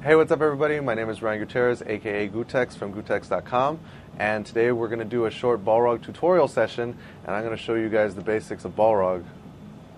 Hey, what's up everybody? My name is Ryan Gutierrez, aka Gootecks from Gootecks.com, and today we're going to do a short Balrog tutorial session, and I'm going to show you guys the basics of Balrog.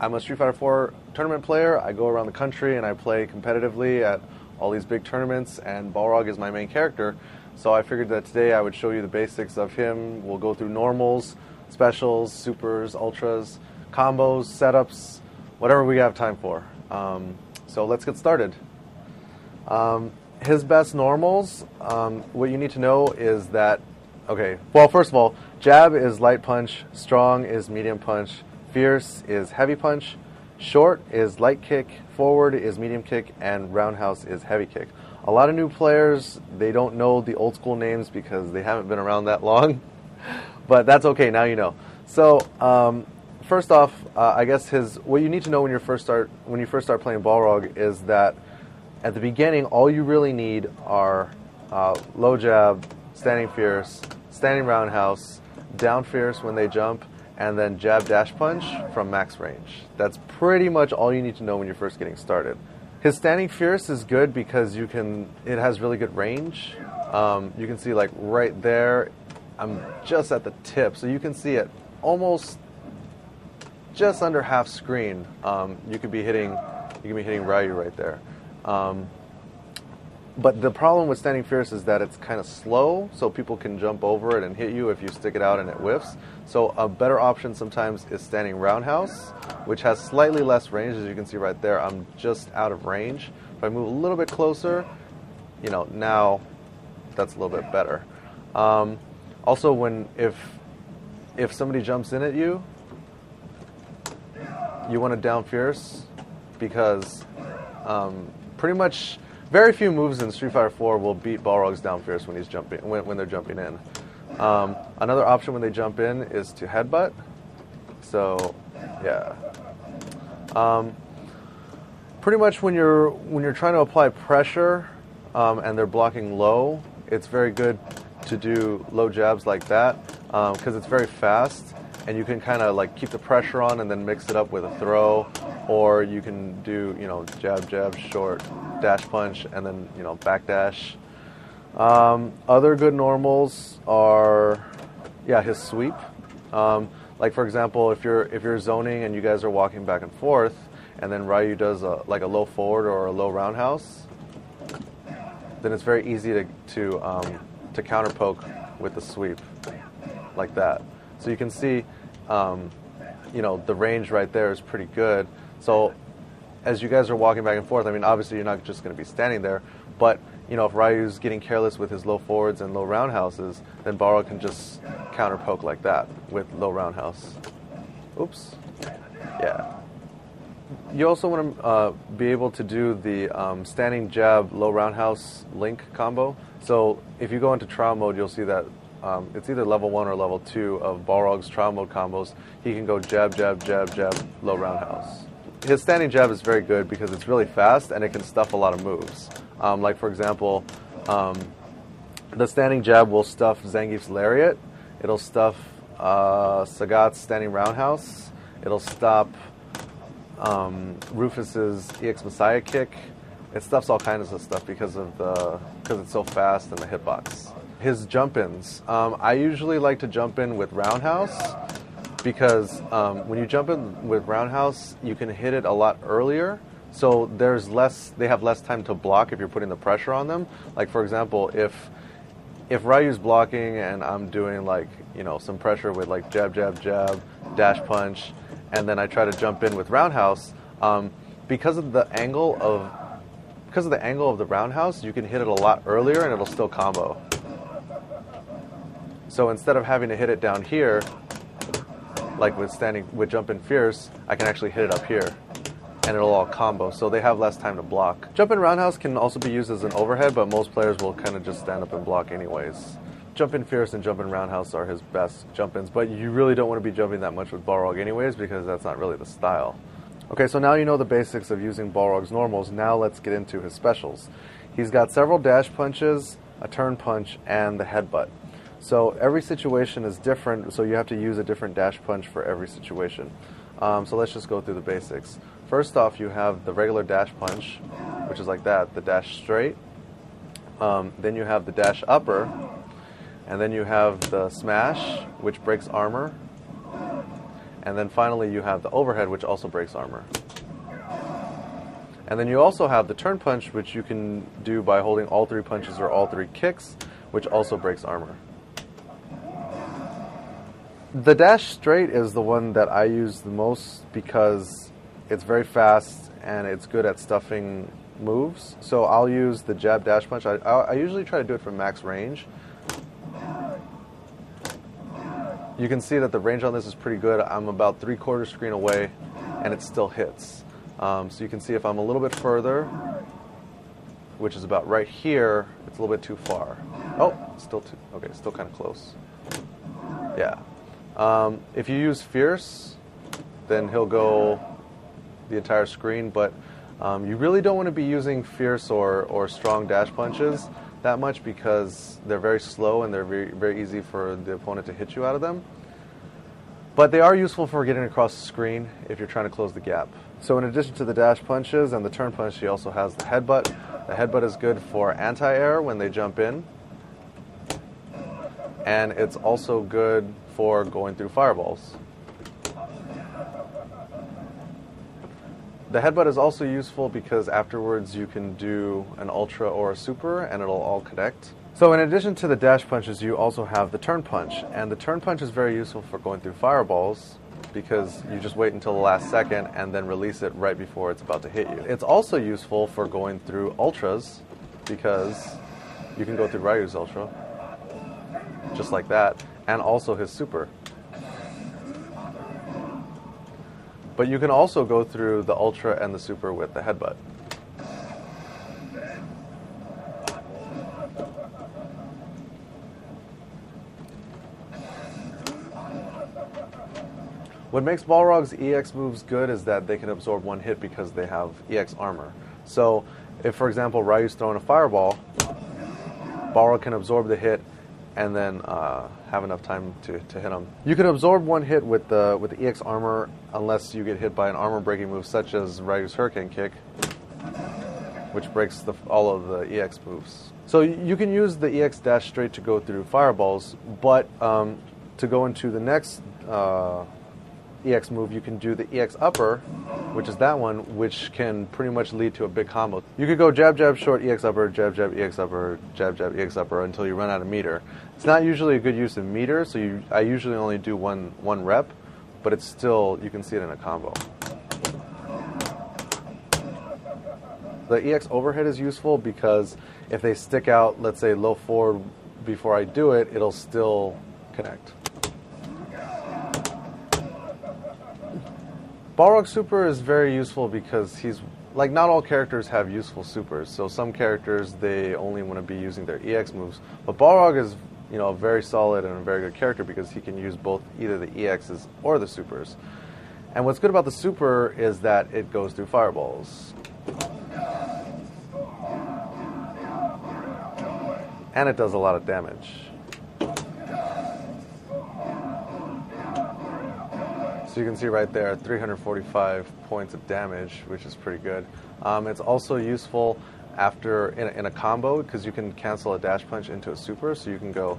I'm a Street Fighter 4 tournament player. I go around the country and I play competitively at all these big tournaments, and Balrog is my main character, so I figured that today I would show you the basics of him. We'll go through normals, specials, supers, ultras, combos, setups, whatever we have time for. So let's get started. His best normals, what you need to know is that, first of all, jab is light punch, strong is medium punch, fierce is heavy punch, short is light kick, forward is medium kick, and roundhouse is heavy kick. A lot of new players, they don't know the old school names because they haven't been around that long, but that's okay, now you know. So, first off, I guess what you need to know when you first start playing Balrog is that at the beginning, all you really need are low jab, standing fierce, standing roundhouse, down fierce when they jump, and then jab dash punch from max range. That's pretty much all you need to know when you're first getting started. His standing fierce is good because it has really good range. You can see like right there, I'm just at the tip, so you can see it almost just under half screen. You could be hitting Ryu right there. But the problem with standing fierce is that it's kind of slow, so people can jump over it and hit you if you stick it out and it whiffs. So a better option sometimes is standing roundhouse, which has slightly less range. As you can see right there, I'm just out of range. If I move a little bit closer, now that's a little bit better. Also, if somebody jumps in at you, you want to down fierce because pretty much very few moves in Street Fighter 4 will beat Balrog's down fierce when they're jumping in. Another option when they jump in is to headbutt. So, yeah. Pretty much when you're trying to apply pressure and they're blocking low, it's very good to do low jabs like that because it's very fast and you can kind of like keep the pressure on and then mix it up with a throw, or you can do jab jab short dash punch and then back dash. Other good normals are his sweep. Like for example, if you're zoning and you guys are walking back and forth, and then Ryu does a low forward or a low roundhouse, then it's very easy to counter poke with the sweep like that. So you can see, the range right there is pretty good. So as you guys are walking back and forth, I mean, obviously you're not just going to be standing there, but if Ryu's getting careless with his low forwards and low roundhouses, then Balrog can just counter poke like that with low roundhouse. Oops. Yeah. You also want to be able to do the standing jab low roundhouse link combo. So if you go into trial mode, you'll see that it's either level 1 or level 2 of Balrog's trial mode combos. He can go jab, jab, jab, jab, low roundhouse. His standing jab is very good because it's really fast and it can stuff a lot of moves. Like for example, the standing jab will stuff Zangief's lariat. It'll stuff Sagat's standing roundhouse. It'll stop Rufus's EX Messiah kick. It stuffs all kinds of stuff because it's so fast and the hitbox. His jump-ins. I usually like to jump in with roundhouse because when you jump in with roundhouse, you can hit it a lot earlier. So they have less time to block if you're putting the pressure on them. Like for example, if Ryu's blocking and I'm doing some pressure with jab, jab, jab, dash punch, and then I try to jump in with roundhouse, because of the angle of the roundhouse, you can hit it a lot earlier and it'll still combo. So instead of having to hit it down here, like with jumping fierce, I can actually hit it up here and it'll all combo, so they have less time to block. Jump-in roundhouse can also be used as an overhead, but most players will kind of just stand up and block anyways. Jump-in fierce and jump-in roundhouse are his best jump-ins, but you really don't want to be jumping that much with Balrog anyways because that's not really the style. Okay, so now you know the basics of using Balrog's normals. Now let's get into his specials. He's got several dash punches, a turn punch, and the headbutt. So every situation is different, so you have to use a different dash punch for every situation. So let's just go through the basics. First off, you have the regular dash punch, which is like that, the dash straight. Then you have the dash upper, and then you have the smash, which breaks armor, and then finally you have the overhead, which also breaks armor. And then you also have the turn punch, which you can do by holding all 3 punches or all 3 kicks, which also breaks armor. The dash straight is the one that I use the most because it's very fast and it's good at stuffing moves. So I'll use the jab dash punch. I usually try to do it from max range. You can see that the range on this is pretty good. I'm about 3/4 screen away and it still hits. So you can see if I'm a little bit further, which is about right here, it's a little bit too far. Oh, still kind of close. Yeah. If you use Fierce, then he'll go the entire screen, but you really don't want to be using Fierce or strong dash punches that much because they're very slow and they're very, very easy for the opponent to hit you out of them. But they are useful for getting across the screen if you're trying to close the gap. So in addition to the dash punches and the turn punch, he also has the headbutt. The headbutt is good for anti-air when they jump in. And it's also good for going through fireballs. The headbutt is also useful because afterwards you can do an ultra or a super and it'll all connect. So in addition to the dash punches, you also have the turn punch. And the turn punch is very useful for going through fireballs because you just wait until the last second and then release it right before it's about to hit you. It's also useful for going through ultras because you can go through Ryu's ultra, just like that, and also his super. But you can also go through the ultra and the super with the headbutt. What makes Balrog's EX moves good is that they can absorb 1 hit because they have EX armor. So if, for example, Ryu's throwing a fireball, Balrog can absorb the hit and then have enough time to hit him. You can absorb 1 hit with the EX armor unless you get hit by an armor breaking move such as Ryu's Hurricane Kick, which breaks all of the EX moves. So you can use the EX dash straight to go through fireballs, but to go into the next EX move, you can do the EX upper, which is that one, which can pretty much lead to a big combo. You could go jab, jab, short, EX upper, jab, jab, EX upper, jab, jab, EX upper until you run out of meter. It's not usually a good use of meter, so I usually only do one rep, but it's still, you can see it in a combo. The EX overhead is useful because if they stick out, let's say low forward before I do it, it'll still connect. Balrog super is very useful because he's, like, not all characters have useful supers. So some characters, they only want to be using their EX moves. But Balrog is, a very solid and a very good character because he can use both either the EXs or the supers. And what's good about the super is that it goes through fireballs. And it does a lot of damage. So you can see right there, 345 points of damage, which is pretty good. It's also useful after in a combo because you can cancel a dash punch into a super, so you can go.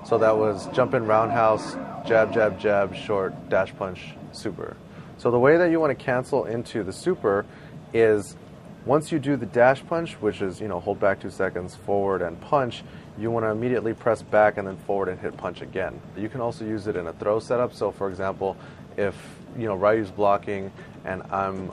So that was jump in roundhouse, jab, jab, jab, short, dash punch, super. So the way that you want to cancel into the super is once you do the dash punch, which is, hold back 2 seconds, forward and punch, you want to immediately press back and then forward and hit punch again. You can also use it in a throw setup. So for example, if Ryu's blocking and I'm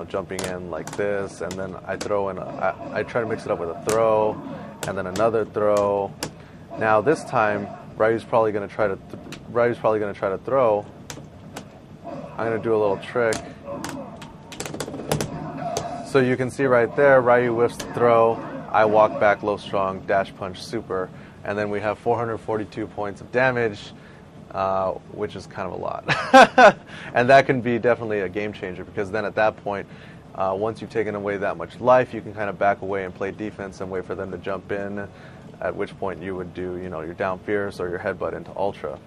jumping in like this, and then I throw in I try to mix it up with a throw and then another throw. Now this time Ryu's probably going to try to throw. I'm going to do a little trick. So you can see right there, Ryu whiffs the throw, I walk back low strong, dash punch super, and then we have 442 points of damage, which is kind of a lot. And that can be definitely a game changer because then at that point, once you've taken away that much life, you can kind of back away and play defense and wait for them to jump in, at which point you would do, your down fierce or your headbutt into ultra.